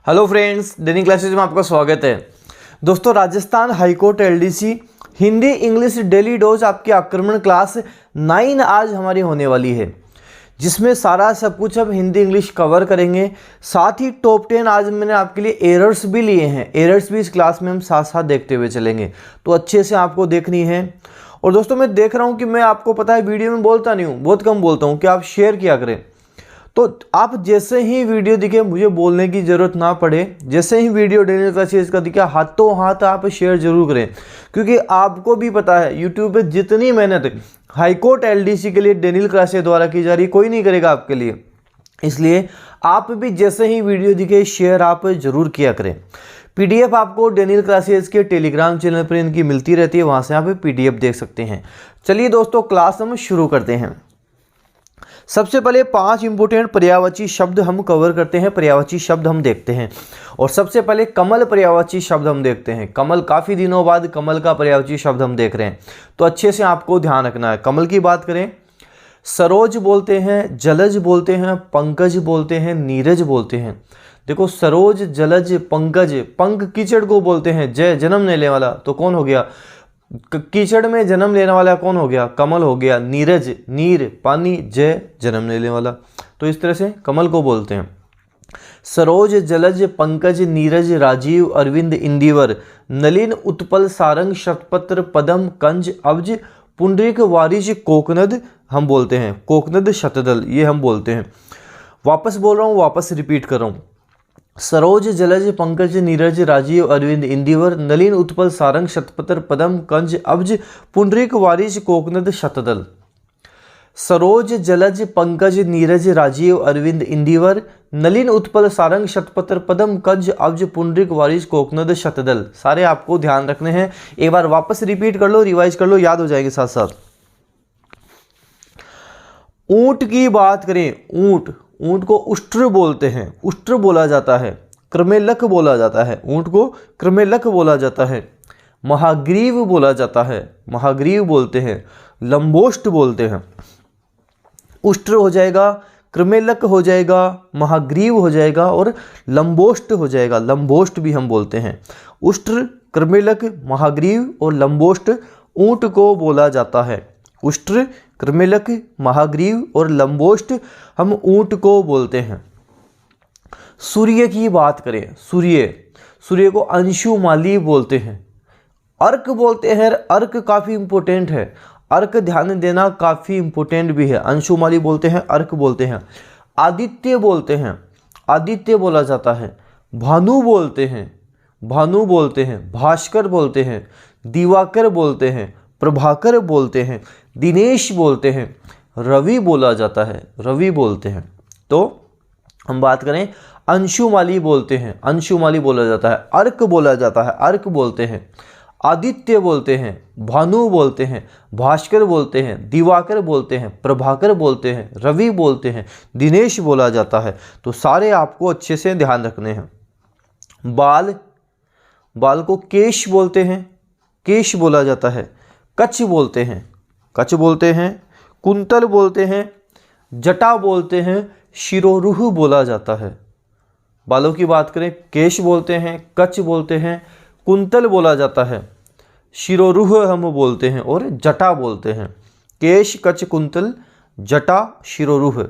Hello friends, दैनिक classes में आपका स्वागत है। दोस्तों, Rajasthan high court LDC Hindi English daily dose आपकी आक्रमण क्लास 9 आज हमारी होने वाली है, जिसमें सारा सब कुछ अब हिंदी इंग्लिश कवर करेंगे। साथ ही टॉप 10 आज मैंने आपके लिए एरर्स भी लिए हैं। एरर्स भी इस क्लास में हम साथ साथ देखते हुए चलेंगे, तो अच्छे से आपको देखनी है। और दोस्तों, मैं देख रहा हूँ कि मैं आपको पता है वीडियो में बोलता नहीं हूँ, बहुत कम बोलता हूँ कि आप शेयर किया करें। तो आप जैसे ही वीडियो दिखे, मुझे बोलने की ज़रूरत ना पड़े, जैसे ही वीडियो दैनिक क्लासेज का दिखा, हाथों हाथ आप शेयर जरूर करें, क्योंकि आपको भी पता है यूट्यूब पे जितनी मेहनत हाईकोर्ट एलडीसी के लिए दैनिक क्लासेज द्वारा की जा रही, कोई नहीं करेगा आपके लिए। इसलिए आप भी जैसे ही वीडियो दिखे शेयर आप जरूर किया करें। पीडीएफ आपको दैनिक क्लासेज के टेलीग्राम चैनल पर इनकी मिलती रहती है, वहाँ से आप पीडीएफ देख सकते हैं। चलिए दोस्तों, क्लास हम शुरू करते हैं। सबसे पहले 5 इंपोर्टेंट पर्यायवाची शब्द हम कवर करते हैं, पर्यायवाची शब्द हम देखते हैं। और सबसे पहले कमल पर्यायवाची शब्द हम देखते हैं। कमल, काफ़ी दिनों बाद कमल का पर्यायवाची शब्द हम देख रहे हैं, तो अच्छे से आपको ध्यान रखना है। कमल की बात करें, सरोज बोलते हैं, जलज बोलते हैं, पंकज बोलते हैं, नीरज बोलते हैं। देखो, सरोज, जलज, पंकज, पंक कीचड़ को बोलते हैं, जय जन्म लेने वाला, तो कौन हो गया? कीचड़ में जन्म लेने वाला कौन हो गया? कमल हो गया। नीरज, नीर पानी, जय जन्म लेने वाला, तो इस तरह से कमल को बोलते हैं। सरोज, जलज, पंकज, नीरज, राजीव, अरविंद, इंदिवर, नलिन, उत्पल, सारंग, शतपत्र, पदम, कंज, अब्ज, पुंडरीक, वारिज, कोकनद हम बोलते हैं। कोकनद, शतदल, ये हम बोलते हैं। वापस बोल रहा हूँ, वापस रिपीट कर रहा हूँ। सरोज, जलज, पंकज, नीरज, राजीव, अरविंद, इंदिवर, नलिन, उत्पल, सारंग, शतपत्र, पदम, कंज, अब्ज, पुंडरीक, वारिज, कोकनद, शतदल। सरोज, जलज, पंकज, नीरज, राजीव, अरविंद, इंदिवर, नलिन, उत्पल, सारंग, शतपत्र, पदम, कंज, अब्ज, पुंडरीक, वारिज, कोकनद, शतदल। सारे आपको ध्यान रखने हैं। एक बार वापस रिपीट कर लो, रिवाइज कर लो, याद हो जाएंगे साथ साथ। ऊंट की बात करें, ऊंट, ऊंट को उष्ट्र बोलते हैं, उष्ट्र बोला जाता है। क्रमेलक बोला जाता है, ऊंट को क्रमेलक बोला जाता है। महाग्रीव बोला जाता है, महाग्रीव बोलते हैं। लंबोष्ट बोलते हैं। उष्ट्र हो जाएगा, क्रमेलक हो जाएगा, महाग्रीव हो जाएगा और लंबोष्ट हो जाएगा। लंबोष्ट भी हम बोलते हैं। उष्ट्र, क्रमेलक, महाग्रीव और लंबोष्ट ऊंट को बोला जाता है। उष्ट्र, क्रमेलक, महाग्रीव और लंबोष्ट हम ऊंट को बोलते हैं। सूर्य की बात करें, सूर्य, सूर्य को अंशुमाली बोलते हैं। अर्क बोलते हैं। अर्क काफ़ी इंपॉर्टेंट है, अर्क ध्यान देना काफ़ी इंपॉर्टेंट भी है। अंशुमाली बोलते हैं, अर्क बोलते हैं। आदित्य बोलते हैं, आदित्य बोला जाता है। भानु बोलते हैं, भानु बोलते हैं। भास्कर बोलते हैं, दिवाकर बोलते हैं, प्रभाकर बोलते हैं, दिनेश बोलते हैं, रवि बोला जाता है, रवि बोलते हैं। तो हम बात करें, अंशुमाली बोलते हैं, अंशुमाली बोला जाता है। अर्क बोला जाता है, अर्क बोलते हैं। आदित्य बोलते हैं, भानु बोलते हैं, भास्कर बोलते हैं, दिवाकर बोलते हैं, प्रभाकर बोलते हैं, रवि बोलते हैं, दिनेश बोला जाता है। तो सारे आपको अच्छे से ध्यान रखने हैं। बाल, बाल को केश बोलते हैं, केश बोला जाता है। कच्छ बोलते हैं, कच्छ बोलते हैं। कुंतल बोलते हैं, जटा बोलते हैं, शिरोरुह बोला जाता है। बालों की बात करें, केश बोलते हैं, कच्छ बोलते हैं, कुंतल बोला जाता है, शिरोरुह हम बोलते हैं और जटा बोलते हैं। केश, कच्छ, कुंतल, जटा, शिरोरुह।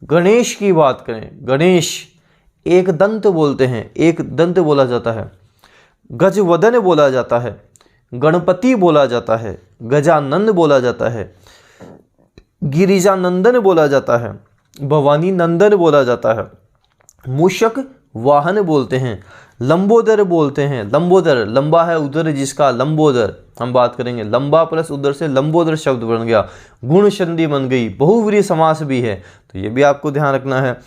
गणेश की बात करें, गणेश एक दंत बोलते हैं, एक दंत बोला जाता है। गजवदन बोला जाता है, गणपति बोला जाता है, गजानंद बोला जाता है, गिरिजानंदन बोला जाता है, भवानी नंदन बोला जाता है। मूषक वाहन बोलते हैं। लंबोदर बोलते हैं, लंबोदर, लंबा है उदर जिसका, लंबोदर हम बात करेंगे। लंबा प्लस उदर से लंबोदर शब्द बन गया, गुण संधि बन गई, बहुव्रीहि समास भी है, तो ये भी आपको ध्यान रखना है।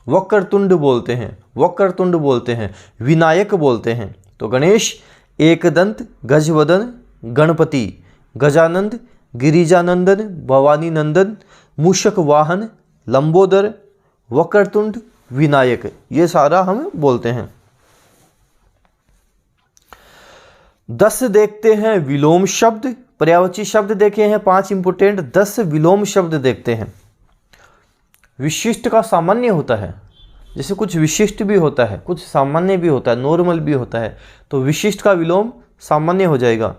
वक्रतुंड बोलते हैं, वक्रतुंड बोलते हैं। विनायक बोलते हैं। तो गणेश, एकदंत, गजवदन, गणपति, गजानंद, गिरिजानंदन, भवानी नंदन, मूषक वाहन, लंबोदर, वक्रतुंड, विनायक, ये सारा हम बोलते हैं। 10 देखते हैं विलोम शब्द। पर्यायवाची शब्द देखे हैं 5 इंपोर्टेंट, 10 विलोम शब्द देखते हैं। विशिष्ट का सामान्य होता है, जैसे कुछ विशिष्ट भी होता है, कुछ सामान्य भी होता है, नॉर्मल भी होता है, तो विशिष्ट का विलोम सामान्य हो जाएगा।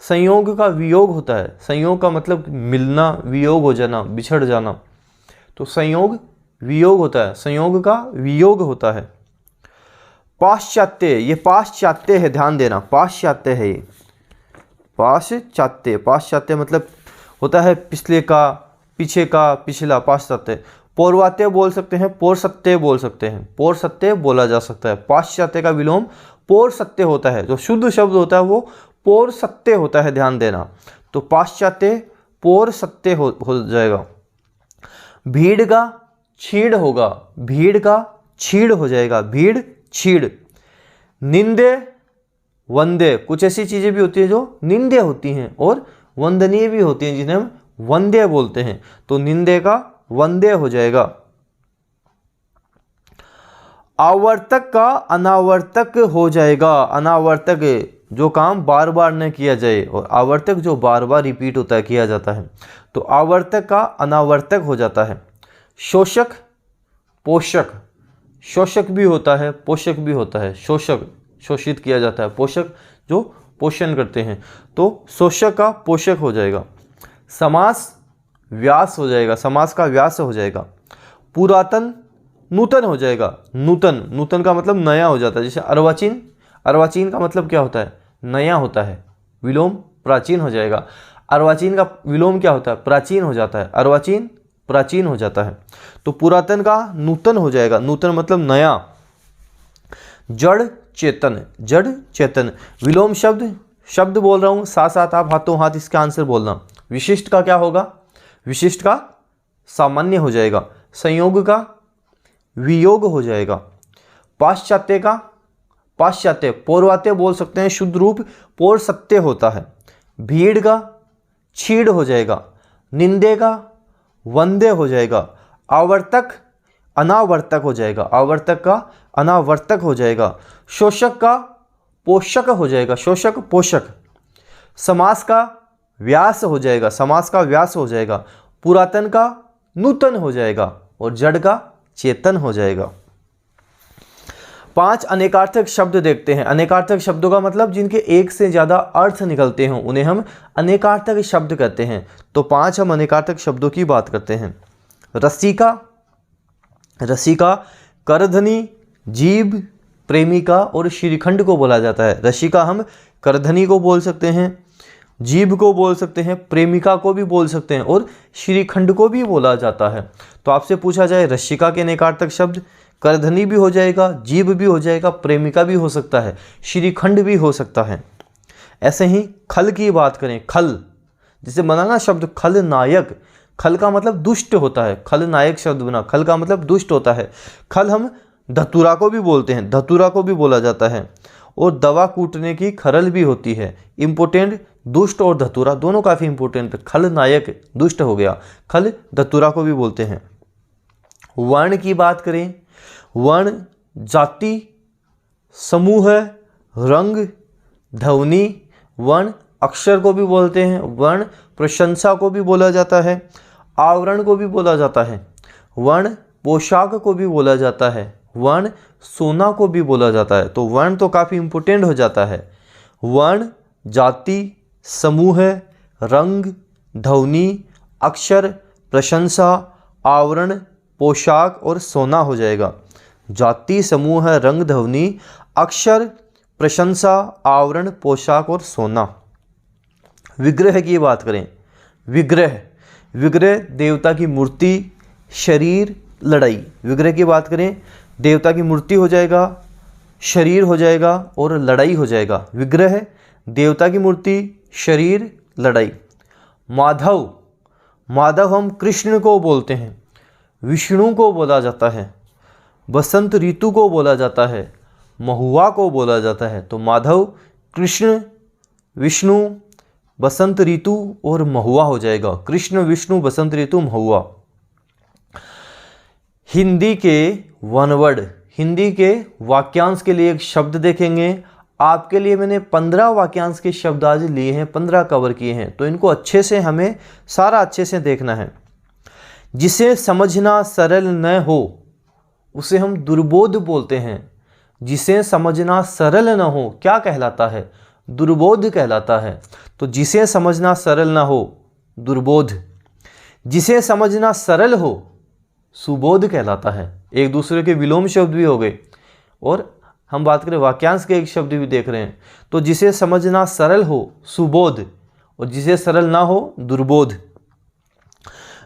संयोग का वियोग होता है, संयोग का मतलब मिलना, वियोग हो जाना, बिछड़ जाना, तो संयोग वियोग होता है, संयोग का वियोग होता है। पाश्चात्य, ये पाश्चात्य है, ध्यान देना, पाश्चात्य है ये, पाश्चात्य, पाश्चात्य मतलब होता है पिछले का, पीछे का, पिछला, पाश्चात्य। पौर्वात्य बोल सकते हैं, पौरसत्य बोल सकते हैं, पौरसत्य बोला जा सकता है। पाश्चात्य का विलोम पौरसत्य होता है, जो शुद्ध शब्द होता है वो पौरसत्य होता है, ध्यान देना। तो पाश्चात्य पौरसत्य हो जाएगा। भीड़ का छीड़ होगा, भीड़ का छीड़ हो जाएगा, भीड़ छीड़। निंदे वंदे, कुछ ऐसी चीज़ें भी होती है जो निंदे होती हैं और वंदनीय भी होती हैं, जिन्हें हम वंदे बोलते हैं, तो निंदे का वंदे हो जाएगा। आवर्तक का अनावर्तक हो जाएगा, अनावर्तक जो काम बार बार न किया जाए, और आवर्तक जो बार बार रिपीट होता है, किया जाता है, तो आवर्तक का अनावर्तक हो जाता है। शोषक पोषक, शोषक भी होता है, पोषक भी होता है। शोषक शोषित किया जाता है, पोषक जो पोषण करते हैं, तो शोषक का पोषक हो जाएगा। समास व्यास हो जाएगा, समास का व्यास हो जाएगा। पुरातन नूतन हो जाएगा, नूतन, नूतन का मतलब नया हो जाता है। जैसे अर्वाचीन, अर्वाचीन का मतलब क्या होता है, नया होता है, विलोम प्राचीन हो जाएगा। अर्वाचीन का विलोम क्या होता है, प्राचीन हो जाता है, अर्वाचीन प्राचीन हो जाता है। तो पुरातन का नूतन हो जाएगा, नूतन मतलब नया। जड़ चेतन, जड़ चेतन, विलोम शब्द, शब्द बोल रहा हूँ, साथ साथ आप हाथों हाथ इसका आंसर बोलना। विशिष्ट का क्या होगा, विशिष्ट का सामान्य हो जाएगा। संयोग का वियोग हो जाएगा। पाश्चात्य का, पाश्चात्य पौर्वात्य बोल सकते हैं, शुद्ध रूप पौरसत्य होता है। भीड़ का छीड़ हो जाएगा। निंदे का वंदे हो जाएगा। आवर्तक अनावर्तक हो जाएगा, आवर्तक का अनावर्तक हो जाएगा। शोषक का पोषक हो जाएगा, शोषक पोषक। समास का व्यास हो जाएगा, समास का व्यास हो जाएगा। पुरातन का नूतन हो जाएगा और जड़ का चेतन हो जाएगा। 5 अनेकार्थक शब्द देखते हैं। अनेकार्थक शब्दों का मतलब जिनके एक से ज़्यादा अर्थ निकलते हों, उन्हें हम अनेकार्थक शब्द कहते हैं। तो 5 हम अनेकार्थक शब्दों की बात करते हैं। रसिका, रसिका करधनी, जीभ, प्रेमिका और श्रीखंड को बोला जाता है। रसिका हम करधनी को बोल सकते हैं, जीभ को बोल सकते हैं, प्रेमिका को भी बोल सकते हैं और श्रीखंड को भी बोला जाता है। तो आपसे पूछा जाए रसिका के अनेकार्थक शब्द, करधनी भी हो जाएगा, जीभ भी हो जाएगा, प्रेमिका भी हो सकता है, श्रीखंड भी हो सकता है। ऐसे ही खल की बात करें, खल जिसे बना ना शब्द खल नायक, खल का मतलब दुष्ट होता है, खल नायक शब्द बना, खल का मतलब दुष्ट होता है। खल हम धतूरा को भी बोलते हैं, धतूरा को भी बोला जाता है। और दवा कूटने की खरल भी होती है। इम्पोर्टेंट, दुष्ट और धतूरा दोनों काफ़ी इंपॉर्टेंट। खल नायक दुष्ट हो गया, खल धतूरा को भी बोलते हैं। वर्ण की बात करें, वर्ण जाति, समूह, रंग, ध्वनि, वर्ण अक्षर को भी बोलते हैं, वर्ण प्रशंसा को भी बोला जाता है, आवरण को भी बोला जाता है, वर्ण पोशाक को भी बोला जाता है, वर्ण सोना को भी बोला जाता है। तो वर्ण तो काफ़ी इंपॉर्टेंट हो जाता है। वर्ण जाति, समूह, रंग, ध्वनि, अक्षर, प्रशंसा, आवरण, पोशाक और सोना हो जाएगा। जाति, समूह, रंग, ध्वनि, अक्षर, प्रशंसा, आवरण, पोशाक और सोना। विग्रह की बात करें, विग्रह, विग्रह देवता की मूर्ति, शरीर, लड़ाई। विग्रह की बात करें, देवता की मूर्ति हो जाएगा, शरीर हो जाएगा और लड़ाई हो जाएगा। विग्रह देवता की मूर्ति, शरीर, लड़ाई। माधव, माधव हम कृष्ण को बोलते हैं, विष्णु को बोला जाता है, बसंत ऋतु को बोला जाता है, महुआ को बोला जाता है। तो माधव कृष्ण, विष्णु, बसंत ऋतु और महुआ हो जाएगा। कृष्ण, विष्णु, बसंत ऋतु, महुआ। हिंदी के वन वर्ड, हिंदी के वाक्यांश के लिए एक शब्द देखेंगे। आपके लिए मैंने 15 वाक्यांश के शब्द आज लिए हैं, 15 कवर किए हैं, तो इनको अच्छे से हमें सारा अच्छे से देखना है। जिसे समझना सरल न हो उसे हम दुर्बोध बोलते हैं। जिसे समझना सरल न हो क्या कहलाता है? दुर्बोध कहलाता है। तो जिसे समझना सरल न हो दुर्बोध, जिसे समझना सरल हो सुबोध कहलाता है। एक दूसरे के विलोम शब्द भी हो गए और हम बात करें वाक्यांश के एक शब्द भी देख रहे हैं। तो जिसे समझना सरल हो सुबोध और जिसे सरल ना हो दुर्बोध।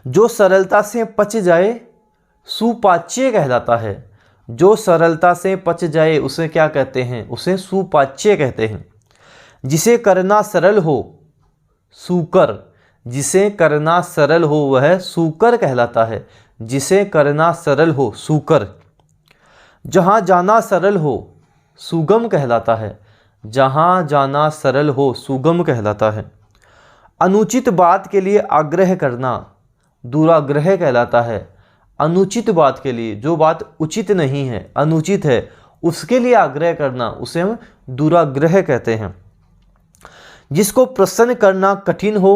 जो सरलता से पच जाए सुपाच्य कहलाता है। जो सरलता से पच जाए उसे क्या कहते हैं? उसे सुपाच्य कहते हैं। जिसे करना सरल हो सुकर, जिसे करना सरल हो वह सुकर कहलाता है। जिसे करना सरल हो सुकर। जहाँ जाना सरल हो सुगम कहलाता है। जहाँ जाना सरल हो सुगम कहलाता है। अनुचित बात के लिए आग्रह करना दुराग्रह कहलाता है। अनुचित बात के लिए, जो बात उचित नहीं है, अनुचित है, उसके लिए आग्रह करना उसे हम दुराग्रह कहते हैं। जिसको प्रसन्न करना कठिन हो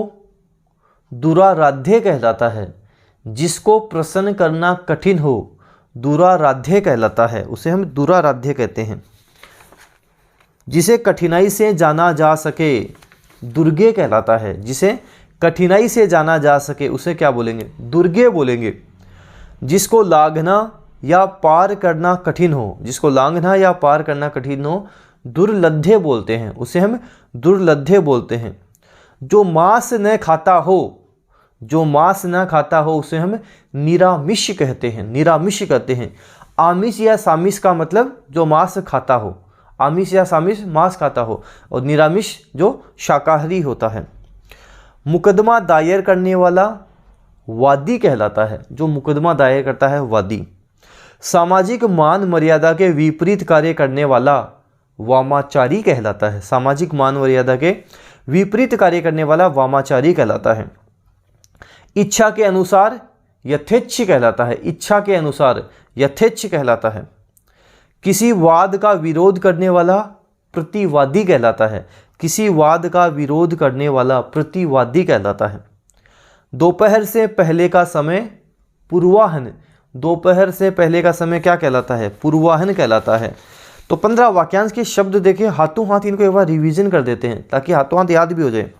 दुराराध्य कहलाता है। जिसको प्रसन्न करना कठिन हो दुराराध्य कहलाता है, उसे हम दुराराध्य कहते हैं। जिसे कठिनाई से जाना जा सके दुर्गे कहलाता है। जिसे कठिनाई से जाना जा सके उसे क्या बोलेंगे? दुर्गे बोलेंगे। जिसको लांघना या पार करना कठिन हो, जिसको लांघना या पार करना कठिन हो दुर्लध्य बोलते हैं, उसे हम दुर्लध्य बोलते हैं। जो मांस न खाता हो, जो मांस न खाता हो उसे हम निरामिष कहते हैं। निरामिष कहते हैं। आमिष या सामिष का मतलब जो मांस खाता हो, आमिष या सामिष मांस खाता हो, और निरामिष जो शाकाहारी होता है। मुकदमा दायर करने वाला वादी कहलाता है। जो मुकदमा दायर करता है वादी। सामाजिक मान मर्यादा के विपरीत कार्य करने वाला वामाचारी कहलाता है। सामाजिक मान मर्यादा के विपरीत कार्य करने वाला वामाचारी कहलाता है। इच्छा के अनुसार यथेच्छ कहलाता है। इच्छा के अनुसार यथेच्छ कहलाता है। किसी वाद का विरोध करने वाला प्रतिवादी कहलाता है। किसी वाद का विरोध करने वाला प्रतिवादी कहलाता है। दोपहर से पहले का समय पूर्वाहन। दोपहर से पहले का समय क्या कहलाता है? पूर्वाहन कहलाता है। तो 15 वाक्यांश के शब्द देखें, हाथों हाथ इनको एक बार रिवीजन कर देते हैं ताकि हाथों हाथ याद भी हो जाए।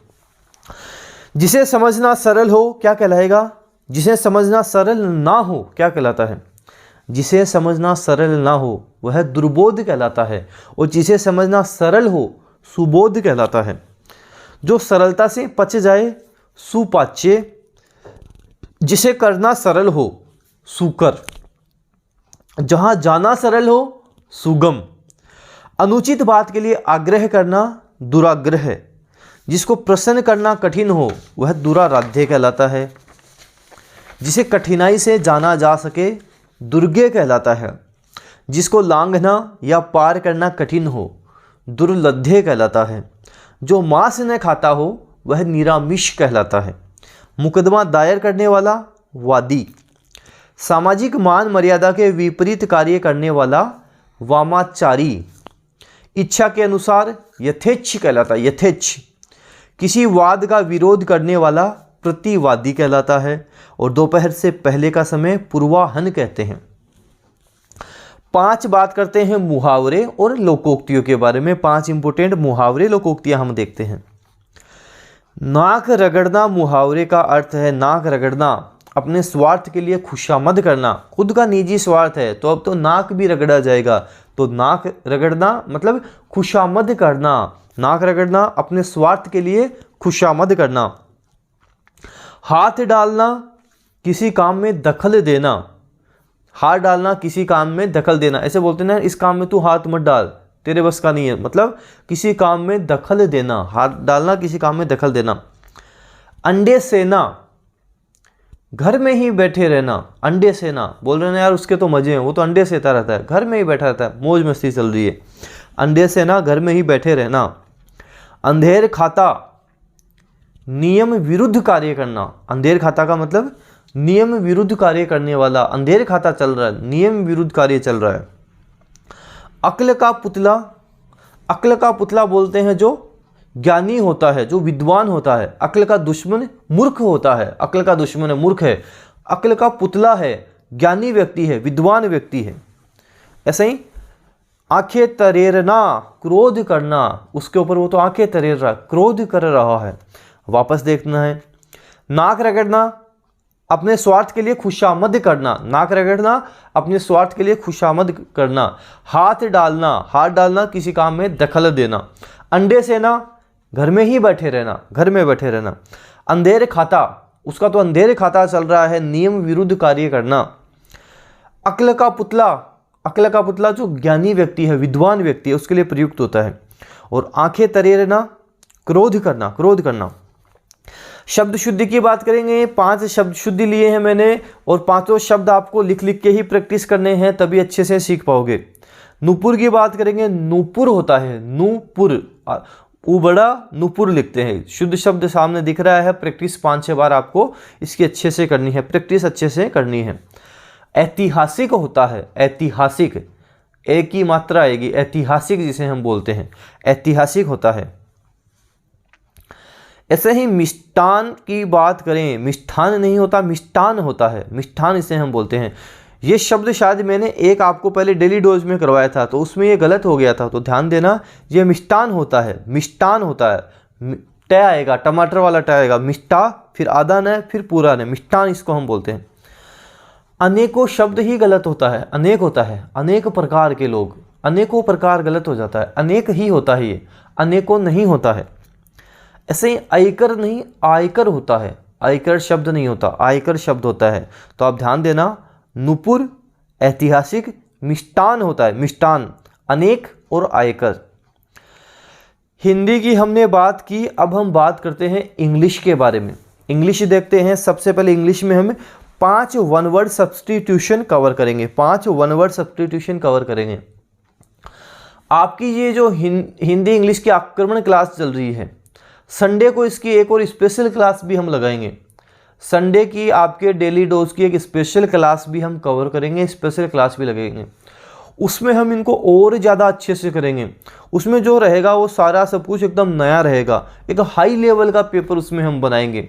जिसे समझना सरल हो क्या कहलाएगा? जिसे समझना सरल ना हो क्या कहलाता है? जिसे समझना सरल ना हो वह दुर्बोध कहलाता है, और जिसे समझना सरल हो सुबोध कहलाता है। जो सरलता से पच जाए सुपाच्य, जिसे करना सरल हो सुकर, जहाँ जाना सरल हो सुगम, अनुचित बात के लिए आग्रह करना दुराग्रह, जिसको प्रसन्न करना कठिन हो वह दुराराध्य कहलाता है। जिसे कठिनाई से जाना जा सके दुर्गे कहलाता है। जिसको लांघना या पार करना कठिन हो दुर्लध्य कहलाता है। जो मांस न खाता हो वह निरामिष कहलाता है। मुकदमा दायर करने वाला वादी। सामाजिक मान मर्यादा के विपरीत कार्य करने वाला वामाचारी। इच्छा के अनुसार यथेच्छ कहलाता है। यथेच्छ। किसी वाद का विरोध करने वाला प्रतिवादी कहलाता है, और दोपहर से पहले का समय पूर्वाहन कहते हैं। 5 बात करते हैं मुहावरे और लोकोक्तियों के बारे में। 5 इंपोर्टेंट मुहावरे लोकोक्तियां हम देखते हैं। नाक रगड़ना मुहावरे का अर्थ है नाक रगड़ना, अपने स्वार्थ के लिए खुशामद करना। खुद का निजी स्वार्थ है तो अब तो नाक भी रगड़ा जाएगा, तो नाक रगड़ना मतलब खुशामद करना। नाक रगड़ना अपने स्वार्थ के लिए खुशामद करना। हाथ डालना किसी काम में दखल देना। हाथ डालना किसी काम में दखल देना, ऐसे बोलते ना इस काम में तू हाथ मत डाल, तेरे बस का नहीं है, मतलब किसी काम में दखल देना। हाथ डालना किसी काम में दखल देना। अंडे सेना, घर में ही बैठे रहना। अंडे सेना बोल रहे हैं यार उसके तो मजे हैं, वो तो अंडे सेता रहता है, घर में ही बैठा रहता है, मौज मस्ती चल रही है। अंडे सेना घर में ही बैठे रहना। अंधेर खाता नियम विरुद्ध कार्य करना। अंधेर खाता का मतलब नियम विरुद्ध कार्य करने वाला। अंधेर खाता चल रहा है, नियम विरुद्ध कार्य चल रहा है। अक्ल का पुतला, अक्ल का पुतला बोलते हैं जो ज्ञानी होता है, जो विद्वान होता है। अक्ल का दुश्मन मूर्ख होता है। अक्ल का दुश्मन है, मूर्ख है। अक्ल का पुतला है, ज्ञानी व्यक्ति है, विद्वान व्यक्ति है। ऐसे ही आंखें तरेरना, क्रोध करना, उसके ऊपर वो तो आंखें तरेर रहा, क्रोध कर रहा है। वापस देखना है। नाक रगड़ना, अपने स्वार्थ के लिए खुशामद करना, नाक रगड़ना अपने स्वार्थ के लिए खुशामद करना। हाथ डालना, हाथ डालना किसी काम में दखल देना। अंडे सेना, घर में ही बैठे रहना, घर में बैठे रहना। अंधेर खाता, उसका तो अंधेर खाता चल रहा है, नियम विरुद्ध कार्य करना। अक्ल का पुतला, अक्ल का पुतला जो ज्ञानी व्यक्ति है, विद्वान व्यक्ति है, उसके लिए प्रयुक्त होता है। और आंखें तरेरना, क्रोध करना, क्रोध करना। शब्द शुद्धि की बात करेंगे। 5 शब्द शुद्धि लिए हैं मैंने, और 5 शब्द आपको लिख लिख के ही प्रैक्टिस करने हैं, तभी अच्छे से सीख पाओगे। नूपुर की बात करेंगे। नूपुर होता है, नूपुर, ऊ बड़ा नूपुर लिखते हैं। शुद्ध शब्द सामने दिख रहा है। प्रैक्टिस 5-6 बार आपको इसकी अच्छे से करनी है, प्रैक्टिस अच्छे से करनी है। ऐतिहासिक होता है, ऐतिहासिक, एक ही मात्रा आएगी, ऐतिहासिक जिसे हम बोलते हैं, ऐतिहासिक होता है। ऐसे ही मिष्टान की बात करें, मिष्ठान नहीं होता, मिष्टान होता है, मिष्ठान इसे हम बोलते हैं। ये शब्द शायद मैंने एक आपको पहले डेली डोज में करवाया था, तो उसमें ये गलत हो गया था, तो ध्यान देना। ये मिष्टान होता है, मिष्टान होता है। ट आएगा, टमाटर वाला ट आएगा, मिष्टा, फिर आधा न, फिर पूरा न, मिष्टान इसको हम बोलते हैं। अनेकों शब्द ही गलत होता है, अनेक होता है, अनेक प्रकार के लोग, अनेकों प्रकार गलत हो जाता है, अनेक ही होता है, ये अनेकों नहीं होता है। ऐसे ही आयकर नहीं, आयकर होता है, आयकर शब्द नहीं होता, आयकर शब्द होता है। तो आप ध्यान देना, नूपुर, ऐतिहासिक, मिष्टान होता है, मिष्टान, अनेक और आयकर। हिंदी की हमने बात की, अब हम बात करते हैं इंग्लिश के बारे में। इंग्लिश देखते हैं। सबसे पहले इंग्लिश में हम 5 वन वर्ड सब्स्टिट्यूशन कवर करेंगे, 5 वन वर्ड सब्स्टिट्यूशन कवर करेंगे। आपकी ये जो हिंदी इंग्लिश की आक्रमण क्लास चल रही है, संडे को इसकी एक और स्पेशल क्लास भी हम लगाएंगे। संडे की आपके डेली डोज की एक स्पेशल क्लास भी हम कवर करेंगे, स्पेशल क्लास भी लगेंगे। उसमें हम इनको और ज़्यादा अच्छे से करेंगे। उसमें जो रहेगा वो सारा सब कुछ एकदम नया रहेगा, एक हाई लेवल का पेपर उसमें हम बनाएंगे।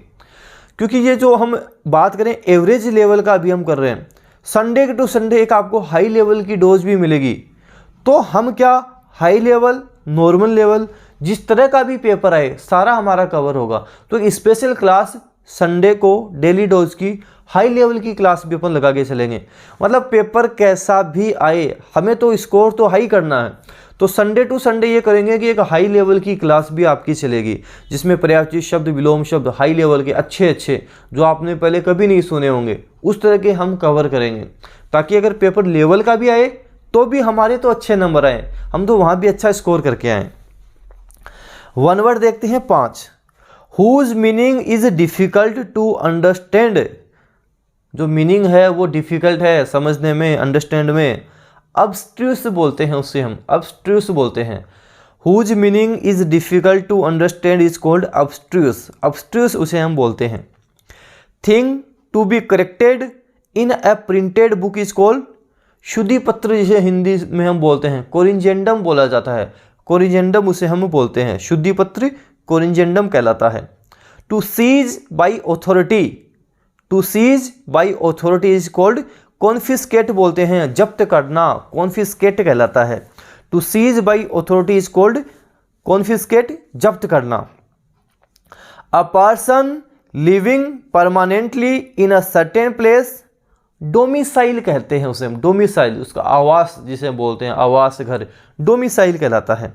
क्योंकि ये जो हम बात करें एवरेज लेवल का भी हम कर रहे हैं, संडे टू संडे एक आपको हाई लेवल की डोज भी मिलेगी। तो हम क्या, हाई लेवल, नॉर्मल लेवल, जिस तरह का भी पेपर आए सारा हमारा कवर होगा। तो एक स्पेशल क्लास संडे को डेली डोज की हाई लेवल की क्लास भी अपन लगा के चलेंगे। मतलब पेपर कैसा भी आए, हमें तो स्कोर तो हाई करना है। तो संडे टू संडे ये करेंगे कि एक हाई लेवल की क्लास भी आपकी चलेगी, जिसमें पर्यायवाची शब्द, विलोम शब्द, हाई लेवल के अच्छे अच्छे जो आपने पहले कभी नहीं सुने होंगे, उस तरह के हम कवर करेंगे, ताकि अगर पेपर लेवल का भी आए तो भी हमारे तो अच्छे नंबर आए, हम तो वहाँ भी अच्छा स्कोर करके आए। वन वर्ड देखते हैं 5। Whose meaning is difficult to understand, जो मीनिंग है वो डिफ़िकल्ट है समझने में, अंडरस्टैंड में। अब्स्ट्रूस बोलते हैं उससे, हम अब्स्ट्रूस बोलते हैं। Whose meaning is difficult to understand is called abstruse, abstruse उसे हम बोलते हैं। Thing to be corrected in a printed book is called, शुद्धि पत्र जिसे हिंदी में हम बोलते हैं कोरिंजेंडम बोला जाता है, कोरिंजेंडम उसे हम बोलते हैं, शुद्धि पत्र कोरिंजेंडम कहलाता है। To seize by authority, to seize by authority is called confiscate बोलते हैं, जब्त करना, कॉन्फिस्केट कहलाता है। To seize by authority is called confiscate, जब्त करना। A person living permanently in a certain place, domicile कहते हैं उसे हम, डोमिसाइल, उसका आवास जिसे बोलते हैं, आवास घर, डोमिसाइल कहलाता है।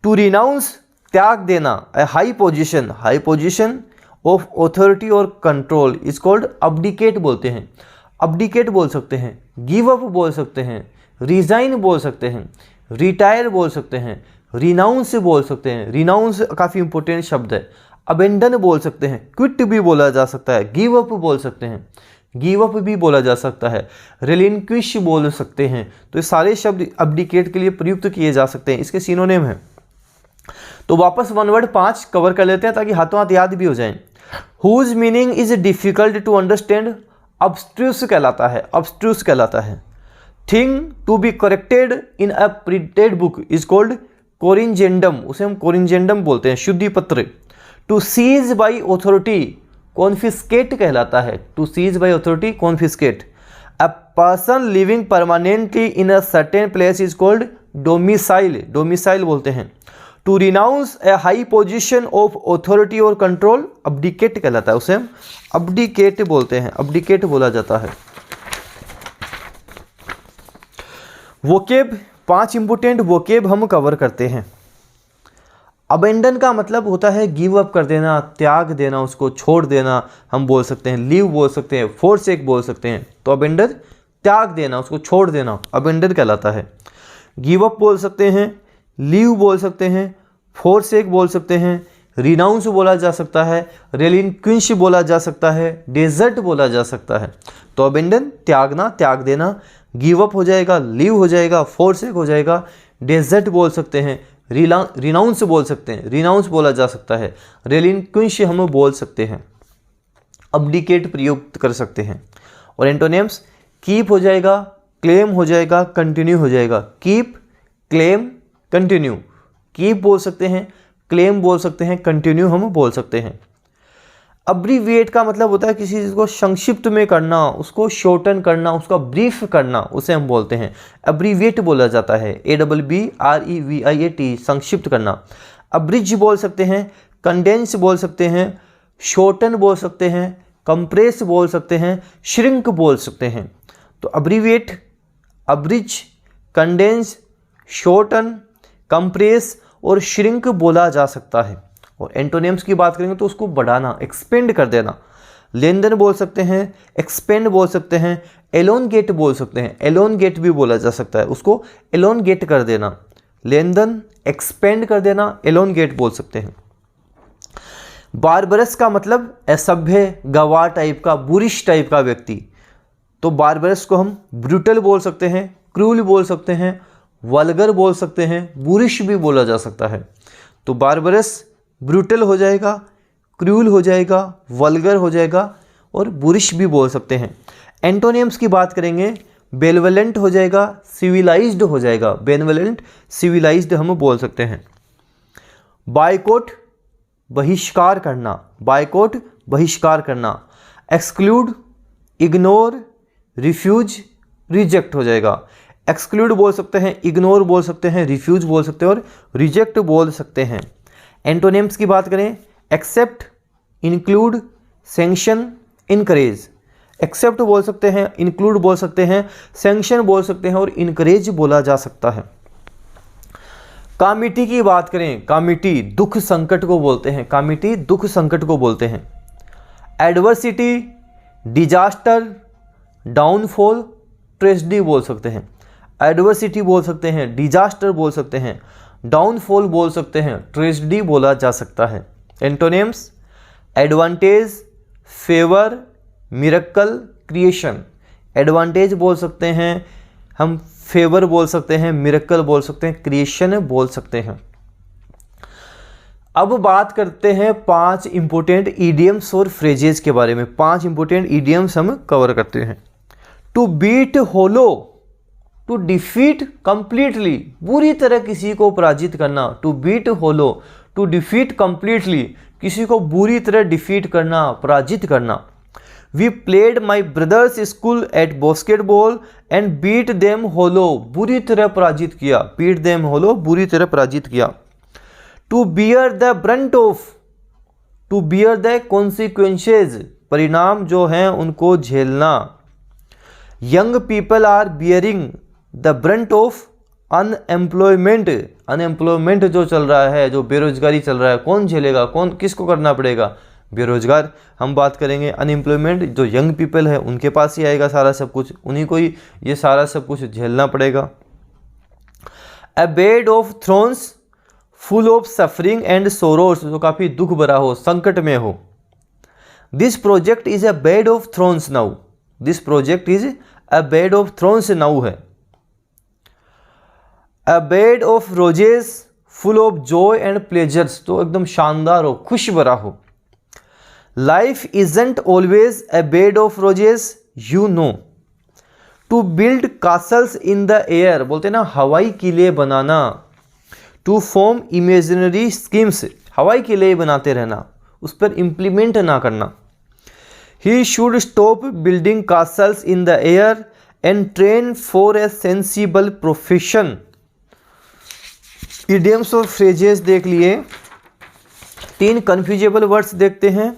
टू रिनाउंस, त्याग देना। A high position, high position of authority और कंट्रोल इज कॉल्ड अब्डिकेट बोलते हैं, अब्डिकेट बोल सकते हैं, गिव अप बोल सकते हैं, रिजाइन बोल सकते हैं, रिटायर बोल सकते हैं, रिनाउंस बोल सकते हैं, रिनाउंस काफ़ी इंपॉर्टेंट शब्द है। अबेंडन बोल सकते हैं, क्विट भी बोला जा सकता है, गिव अप बोल सकते हैं, गिव अप भी बोला जा सकता है, रिलिंक्विश बोल सकते हैं। तो ये सारे शब्द अब्डिकेट के लिए प्रयुक्त किए जा सकते हैं, इसके सिनोनिम हैं। तो वापस वन वर्ड 5 कवर कर लेते हैं ताकि हाथों हाथ याद भी हो जाएं। Whose meaning is difficult to understand, abstruse कहलाता है, अब्स्ट्रूस कहलाता है। Thing to be corrected in a printed book is called corrigendum, उसे हम कोरिंजेंडम बोलते हैं, शुद्धि पत्र। To seize by authority confiscate कहलाता है, to seize by authority confiscate. A person living permanently in a certain place is called domicile, domicile बोलते हैं। To renounce a high position of authority और कंट्रोल अब्डिकेट कहलाता है, उसे हम अब्डिकेट बोलते हैं, अब्डिकेट बोला जाता है। वोकेब, 5 इंपोर्टेंट वोकेब हम कवर करते हैं। अबेंडन का मतलब होता है गिव अप कर देना, त्याग देना, उसको छोड़ देना हम बोल सकते हैं, लीव बोल सकते हैं, फोरसेक बोल सकते हैं। तो अबेंडन त्याग देना, उसको छोड़ देना, अबेंडन कहलाता है। गिव अप बोल सकते हैं, लीव बोल सकते हैं, फोरसेक बोल सकते हैं, रिनाउंस बोला जा सकता है, रेलिंक्विश बोला जा सकता है, डेजर्ट बोला जा सकता है। तो अबेंडन त्यागना, त्याग देना, गिव अप हो जाएगा, लीव हो जाएगा, फोरसेक हो जाएगा, डेजर्ट बोल सकते हैं, रिनाउंस बोल सकते हैं, रिनाउंस बोला जा सकता है, रेलिंक्विश हम बोल सकते हैं, अब्डिकेट प्रयोग कर सकते हैं। और एंटोनिम्स कीप हो जाएगा, क्लेम हो जाएगा, कंटिन्यू हो जाएगा। Keep, claim, continue. कीप बोल सकते हैं, क्लेम बोल सकते हैं, कंटिन्यू हम बोल सकते हैं। अब्रीविएट का मतलब होता है किसी चीज़ को संक्षिप्त में करना, उसको शॉर्टन करना, उसका ब्रीफ करना, उसे हम बोलते हैं अब्रीविएट बोला जाता है। ABBREVIAT, संक्षिप्त करना। अब्रिज बोल सकते हैं, कंडेंस बोल सकते हैं, शॉर्टन बोल सकते हैं, कंप्रेस बोल सकते हैं, श्रिंक बोल सकते हैं। तो अब्रीविएट, अब्रिज, कंडेंस, शॉर्टन, कंप्रेस और श्रिंक बोला जा सकता है। और एंटोनिम्स की बात करेंगे तो उसको बढ़ाना, एक्सपेंड कर देना। लेनदेन बोल सकते हैं, एक्सपेंड बोल सकते हैं, एलोनगेट बोल सकते हैं, एलोनगेट भी बोला जा सकता है, उसको एलोनगेट कर देना। लेनदेन, एक्सपेंड कर देना, एलोनगेट बोल सकते हैं। बारबरस का मतलब असभ्य, गवार टाइप का, बुरिश टाइप का व्यक्ति। तो बारबरस को हम ब्रूटल बोल सकते हैं, क्रूल बोल सकते हैं, वल्गर बोल सकते हैं, बुरिश भी बोला जा सकता है। तो बारबरस ब्रूटल हो जाएगा, क्रूल हो जाएगा, वल्गर हो जाएगा और बुरिश भी बोल सकते हैं। एंटोनिम्स की बात करेंगे, बेनवलेंट हो जाएगा, सिविलाइज्ड हो जाएगा, बेनवलेंट, सिविलाइज्ड हम बोल सकते हैं। बायकॉट, बहिष्कार करना, बायकॉट, बहिष्कार करना। एक्सक्लूड, इग्नोर, रिफ्यूज, रिजेक्ट हो जाएगा। एक्सक्लूड बोल सकते हैं, इग्नोर बोल सकते हैं, रिफ्यूज बोल सकते हैं और रिजेक्ट बोल सकते हैं। एंटोनिम्स की बात करें, accept, include, sanction, encourage. Accept बोल सकते हैं, इंक्लूड बोल सकते हैं, सैंक्शन बोल सकते हैं और इनकरेज बोला जा सकता है। कामिटी की बात करें, कामिटी दुख संकट को बोलते हैं, कामिटी दुख संकट को बोलते हैं। एडवर्सिटी, डिजास्टर, डाउनफॉल, ट्रेजेडी बोल सकते हैं। एडवर्सिटी बोल सकते हैं, डिजास्टर बोल सकते हैं, डाउनफॉल बोल सकते हैं, ट्रेजेडी बोला जा सकता है। Antonyms advantage, favour, miracle, creation. Advantage बोल सकते हैं हम, फेवर बोल सकते हैं, मिरेकल बोल सकते हैं, क्रिएशन बोल सकते हैं। अब बात करते हैं 5 इंपोर्टेंट ईडियम्स और फ्रेजेस के बारे में। 5 इंपोर्टेंट ईडियम्स हम कवर करते हैं। To beat hollow, to defeat completely, पूरी तरह किसी को पराजित करना। To beat hollow, to defeat completely, किसी को बुरी तरह डिफीट करना, पराजित करना। We played my brother's school at basketball and beat them hollow, बुरी तरह पराजित किया, बीट देम होलो, बुरी तरह पराजित किया। To bear the brunt of, to bear the consequences, परिणाम जो हैं उनको झेलना। Young people are bearing the brunt of unemployment, unemployment जो चल रहा है, जो बेरोजगारी चल रहा है, कौन झेलेगा, कौन किसको करना पड़ेगा, बेरोजगार। हम बात करेंगे अनएम्प्लॉयमेंट, जो यंग पीपल है उनके पास ही आएगा सारा सब कुछ, उन्हीं को ही ये सारा सब कुछ झेलना पड़ेगा। A bed of thorns full of suffering and sorrows, जो काफ़ी दुख भरा हो, संकट में हो। This project is a bed of thorns now, this project is a bed of thorns now है। A bed of roses full of joy and pleasures, तो एकदम शानदार हो, खुश भरा हो। Life isn't always a bed of roses, you know. To build castles in the air, बोलते हैं ना हवाई किले बनाना। टू फॉर्म इमेजिनरी स्कीम्स, हवाई किले बनाते रहना, उस पर इम्प्लीमेंट ना करना। He should stop building castles in the air and train for a sensible profession. Idioms और फ्रेजेस देख लिए। 3 कन्फ्यूजेबल वर्ड्स देखते हैं।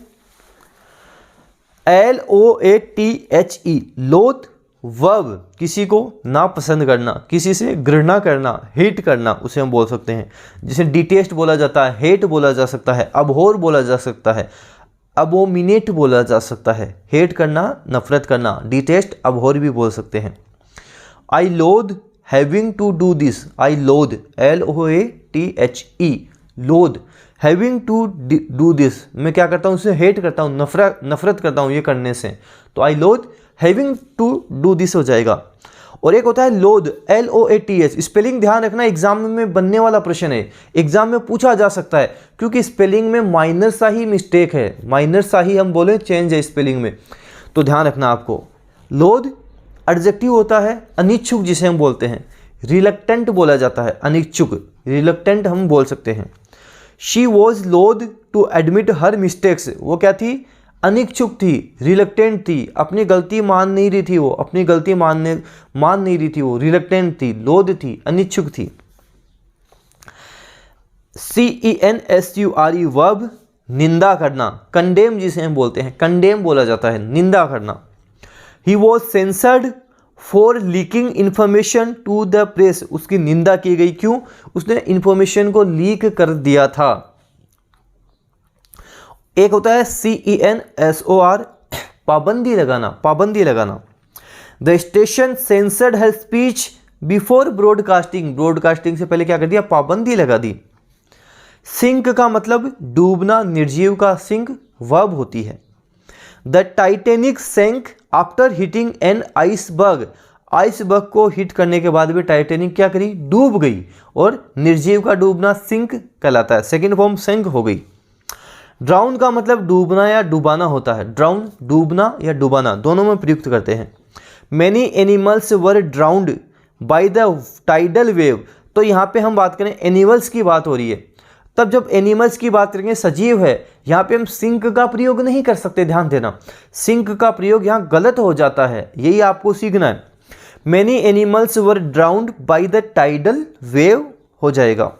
LOATHE लोथ, वर्ब किसी को नापसंद करना, किसी से घृणा करना, हेट करना, उसे हम बोल सकते हैं। जिसे डिटेस्ट बोला जाता है, हेट बोला जा सकता है, अबहोर बोला जा सकता है, अबोमिनेट बोला जा सकता है। हेट करना, नफरत करना, डिटेस्ट, अबहोर भी बोल सकते हैं। आई लोथ हैविंग टू डू दिस, आई लोथ LOATHE लोथ, हैविंग टू डू दिस, मैं क्या करता हूँ, उसे हेट करता हूँ, नफरत करता हूँ ये करने से, तो आई लोथ हैविंग टू डू दिस हो जाएगा। और एक होता है लोथ LOATH, स्पेलिंग ध्यान रखना, एग्जाम में बनने वाला प्रश्न है, एग्जाम में पूछा जा सकता है, क्योंकि स्पेलिंग में माइनर सा ही मिस्टेक है, माइनर सा ही हम बोले चेंज है स्पेलिंग में, तो ध्यान रखना आपको। लोथ एडजेक्टिव होता है अनिच्छुक, जिसे हम बोलते हैं। रिलक्टेंट बोला जाता है, अनिच्छुक, रिलक्टेंट हम बोल सकते हैं। शी वॉज लोथ टू एडमिट हर मिस्टेक्स, वो क्या थी, अनिच्छुक थी, रिलक्टेंट थी, अपनी गलती मान नहीं रही थी, वो अपनी गलती मान नहीं रही थी, वो रिलक्टेंट थी, लोथ थी, अनिच्छुक थी। CENSURE वर्ब निंदा करना, कंडेम जिसे हम बोलते हैं, कंडेम बोला जाता है, निंदा करना। He was censured for leaking information to the press, उसकी निंदा की गई, क्यों, उसने इंफॉर्मेशन को लीक कर दिया था। एक होता है CENSOR पाबंदी लगाना, पाबंदी लगाना। द स्टेशन सेंसर्ड हर स्पीच बिफोर ब्रॉडकास्टिंग, ब्रॉडकास्टिंग से पहले क्या कर दिया, पाबंदी लगा दी। सिंक का मतलब डूबना, निर्जीव का सिंक वर्ब होती है। The Titanic sank after hitting an iceberg, iceberg को हिट करने के बाद भी टाइटेनिक क्या करी, डूब गई, और निर्जीव का डूबना सिंक कहलाता है, सेकेंड फॉर्म सैंक हो गई। ड्राउन का मतलब डूबना या डुबाना होता है, ड्राउन डूबना या डुबाना दोनों में प्रयुक्त करते हैं। Many animals were drowned by the tidal wave, तो यहाँ पे हम बात करें एनिमल्स की बात हो रही है, तब जब एनिमल्स की बात करेंगे सजीव है, यहाँ पे हम सिंक का प्रयोग नहीं कर सकते, ध्यान देना, सिंक का प्रयोग यहाँ गलत हो जाता है, यही आपको सीखना है। Many animals were drowned by the tidal wave हो जाएगा।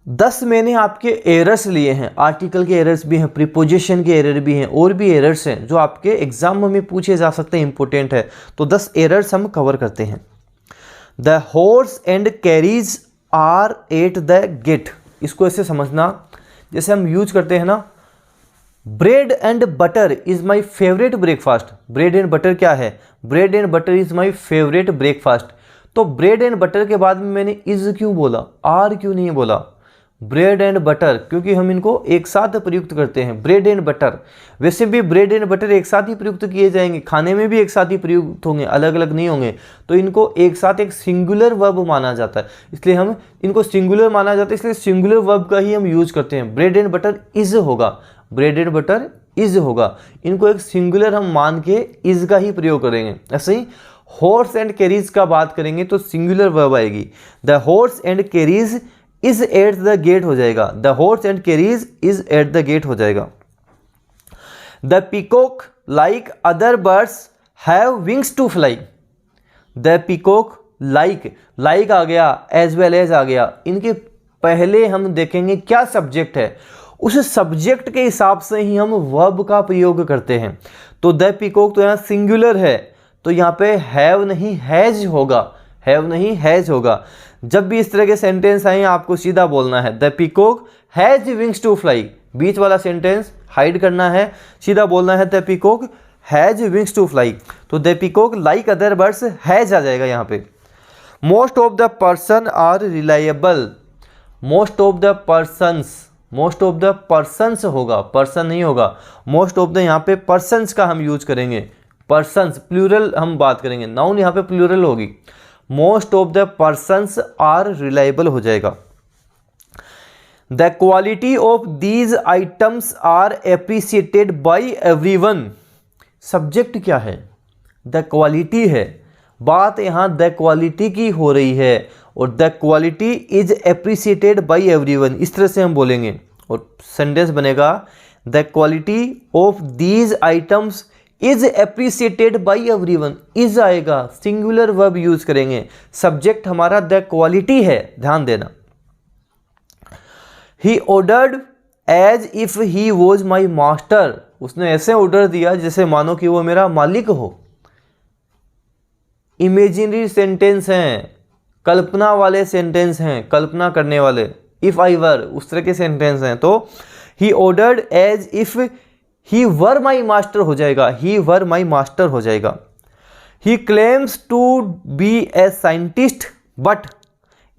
10 मैंने आपके एरर्स लिए हैं, आर्टिकल के एरर्स भी हैं, प्रीपोजिशन के एरर भी हैं, और भी एरर्स हैं जो आपके एग्जाम में पूछे जा सकते हैं, इंपॉर्टेंट है, तो 10 एरर्स हम कवर करते हैं। The horse and carriage are at the gate, इसको ऐसे समझना, जैसे हम यूज करते हैं ना, bread and butter is my favourite breakfast, bread and butter क्या है, bread and butter is my favourite breakfast, तो ब्रेड एंड बटर के बाद में मैंने इज क्यों बोला, आर क्यों नहीं बोला, ब्रेड एंड बटर, क्योंकि हम इनको एक साथ प्रयुक्त करते हैं, ब्रेड एंड बटर। वैसे भी ब्रेड एंड बटर एक साथ ही प्रयुक्त किए जाएंगे, खाने में भी एक साथ ही प्रयुक्त होंगे, अलग अलग नहीं होंगे, तो इनको एक साथ एक सिंगुलर वर्ब माना जाता है, इसलिए हम इनको सिंगुलर माना जाता है, इसलिए सिंगुलर वर्ब का ही हम यूज करते हैं। ब्रेड एंड बटर इज होगा, ब्रेड एंड बटर इज होगा, इनको एक सिंगुलर हम मान के इज का ही प्रयोग करेंगे। ऐसे ही हॉर्स एंड कैरीज का बात करेंगे तो सिंगुलर वर्ब आएगी, the horse and carriage is at the gate हो जाएगा, the horse and carriage is at the gate हो जाएगा। The peacock like other birds have wings to fly, the peacock like आ गया, एज वेल एज आ गया, इनके पहले हम देखेंगे क्या सब्जेक्ट है, उस सब्जेक्ट के हिसाब से ही हम वर्ब का प्रयोग करते हैं। तो द पीकॉक तो यहाँ सिंगुलर है, तो यहाँ पे हैव नहीं हैज होगा, हैव नहीं हैज होगा। जब भी इस तरह के सेंटेंस आए आपको सीधा बोलना है the peacock has wings to fly, बीच वाला सेंटेंस हाइड करना है, सीधा बोलना है the peacock has wings to fly, तो the peacock like other birds has आ जाएगा यहाँ पे। Most of the person are reliable, most of the persons, most of the persons होगा, पर्सन नहीं होगा, मोस्ट ऑफ द यहाँ पे पर्सन्स का हम यूज करेंगे, पर्सन्स प्लूरल हम बात करेंगे, नाउन यहाँ पे प्लूरल होगी, most of the persons are reliable हो जाएगा। The quality of these items are appreciated by everyone, subject क्या है, द क्वालिटी है, बात यहाँ द क्वालिटी की हो रही है, और the quality is appreciated by everyone, इस तरह से हम बोलेंगे, और सेंटेंस बनेगा the quality of these items is appreciated by everyone. Is आएगा, सिंगुलर वर्ब यूज करेंगे, सब्जेक्ट हमारा द क्वालिटी है, ध्यान देना। He ordered as if he was my master. उसने ऐसे ऑर्डर दिया जैसे मानो कि वो मेरा मालिक हो। इमेजिनरी सेंटेंस हैं, कल्पना वाले सेंटेंस हैं, कल्पना करने वाले। इफ आई वर, उस तरह के सेंटेंस हैं। तो he ordered as if he were my master हो जाएगा, ही वर माई मास्टर हो जाएगा। He claims to be a scientist but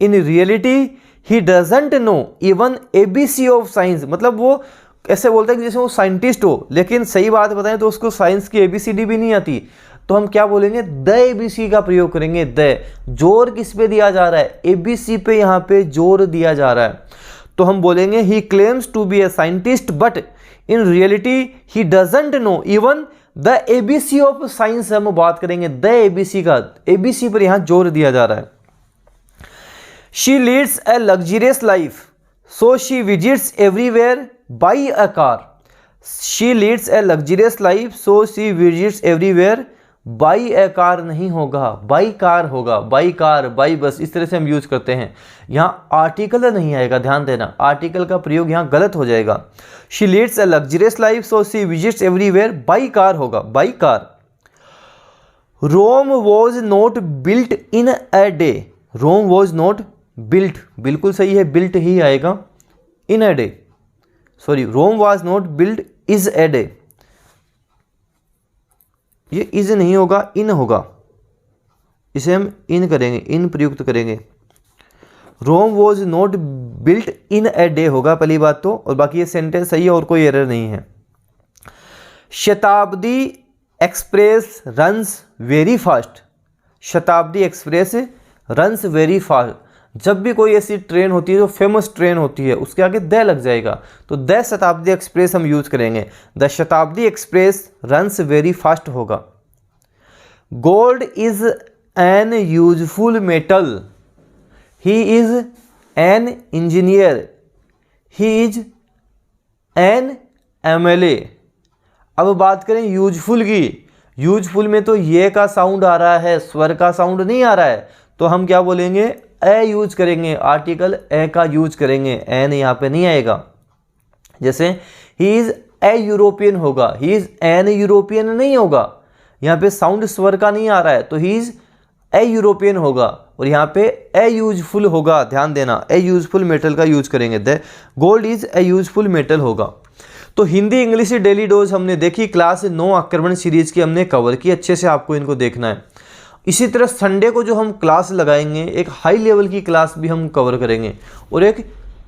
in reality he doesn't know even ABC of science. मतलब वो ऐसे बोलता है कि जैसे वो साइंटिस्ट हो, लेकिन सही बात बताएं तो उसको साइंस की ABCD भी नहीं आती। तो हम क्या बोलेंगे, द ABC का प्रयोग करेंगे। द, जोर किस पे दिया जा रहा है, ABC पे यहाँ पे जोर दिया जा रहा है। तो हम बोलेंगे he claims to be a scientist but in reality he doesn't know even the ABC of science. हम बात करेंगे द ABC का, ABC पर यहाँ जोर दिया जा रहा है। She leads a luxurious life so she visits everywhere by a car. She leads a luxurious life so she visits everywhere by a car नहीं होगा, बाई कार होगा। बाई कार, बाई बस, इस तरह से हम यूज करते हैं। यहाँ आर्टिकल नहीं आएगा, ध्यान देना, आर्टिकल का प्रयोग यहाँ गलत हो जाएगा। She leads a luxurious life so she visits everywhere by car होगा, by car. Rome was not built in a day. Rome was not built, बिल्कुल सही है, बिल्ट ही आएगा। In a day, sorry, Rome was not built is a day. ये is नहीं होगा, इन होगा, इसे हम इन करेंगे, इन प्रयुक्त करेंगे। Rome was not built in a day होगा पहली बात तो, और बाकी ये सेंटेंस सही है और कोई एरर नहीं है। शताब्दी एक्सप्रेस रन्स वेरी फास्ट। शताब्दी एक्सप्रेस रन्स वेरी फास्ट। जब भी कोई ऐसी ट्रेन होती है जो फेमस ट्रेन होती है, उसके आगे द लग जाएगा, तो द शताब्दी एक्सप्रेस हम यूज करेंगे। द शताब्दी एक्सप्रेस रन्स वेरी फास्ट होगा। Gold is an useful metal. He is an engineer. He is an MLA। अब बात करें यूजफुल की। यूजफुल में तो ये का साउंड आ रहा है, स्वर का साउंड नहीं आ रहा है, तो हम क्या बोलेंगे, ए यूज करेंगे, आर्टिकल ए का यूज करेंगे, एन यहाँ पे नहीं आएगा। जैसे ही इज ए यूरोपियन होगा, ही इज एन यूरोपियन नहीं होगा, यहाँ पे साउंड स्वर का नहीं आ रहा है, तो ही इज ए यूरोपियन होगा, और यहाँ पे ए यूजफुल होगा, ध्यान देना, ए यूजफुल मेटल का यूज करेंगे। The gold is a useful metal होगा। तो हिंदी इंग्लिश डेली डोज हमने देखी, क्लास 9 आक्रमण सीरीज की हमने कवर की, अच्छे से आपको इनको देखना है। इसी तरह संडे को जो हम क्लास लगाएंगे, एक हाई लेवल की क्लास भी हम कवर करेंगे, और एक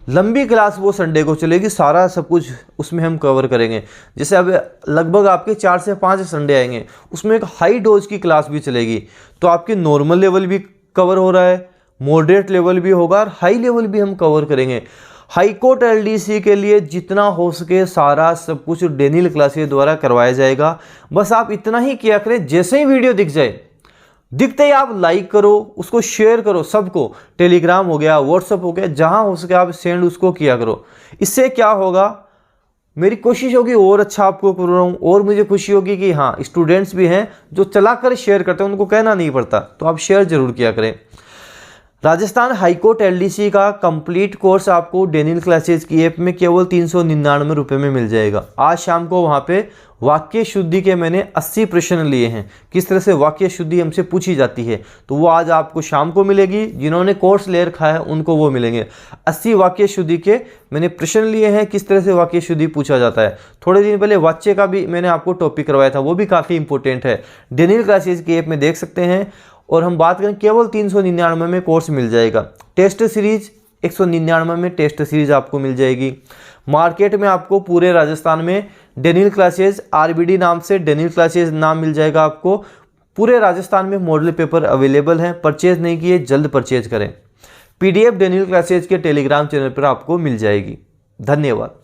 लंबी क्लास वो संडे को चलेगी, सारा सब कुछ उसमें हम कवर करेंगे। जैसे अब लगभग आपके 4 से 5 संडे आएंगे, उसमें एक हाई डोज की क्लास भी चलेगी, तो आपके नॉर्मल लेवल भी कवर हो रहा है, मॉडरेट लेवल भी होगा, और हाई लेवल भी हम कवर करेंगे। हाई कोर्ट LDC के लिए जितना हो सके सारा सब कुछ डेनियल क्लासेस द्वारा करवाया जाएगा। बस आप इतना ही किया करें, जैसे ही वीडियो दिख जाए, दिखते ही आप लाइक करो, उसको शेयर करो सबको, टेलीग्राम हो गया, व्हाट्सअप हो गया, जहां हो सके आप सेंड उसको किया करो। इससे क्या होगा, मेरी कोशिश होगी और अच्छा आपको कर रहा हूँ, और मुझे खुशी होगी कि हाँ स्टूडेंट्स भी हैं जो चलाकर शेयर करते हैं, उनको कहना नहीं पड़ता, तो आप शेयर जरूर किया करें। राजस्थान हाईकोर्ट LDC का कंप्लीट कोर्स आपको डेनियल क्लासेस की ऐप में केवल 399 रुपये में मिल जाएगा। आज शाम को वहाँ पे वाक्य शुद्धि के मैंने 80 प्रश्न लिए हैं, किस तरह से वाक्य शुद्धि हमसे पूछी जाती है, तो वो आज आपको शाम को मिलेगी। जिन्होंने कोर्स ले रखा है उनको वो मिलेंगे। 80 वाक्य शुद्धि के मैंने प्रश्न लिए हैं, किस तरह से वाक्य शुद्धि पूछा जाता है। थोड़े दिन पहले वाच्य का भी मैंने आपको टॉपिक करवाया था, वो भी काफ़ी इंपॉर्टेंट है, डेनियल क्लासेस की ऐप में देख सकते हैं। और हम बात करें केवल 399 में कोर्स मिल जाएगा। टेस्ट सीरीज 199 में टेस्ट सीरीज आपको मिल जाएगी। मार्केट में आपको पूरे राजस्थान में डेनियल क्लासेस RBD नाम से डेनियल क्लासेस नाम मिल जाएगा आपको। पूरे राजस्थान में मॉडल पेपर अवेलेबल हैं, परचेज नहीं किए जल्द परचेज करें। PDF डेनियल क्लासेस के टेलीग्राम चैनल पर आपको मिल जाएगी। धन्यवाद।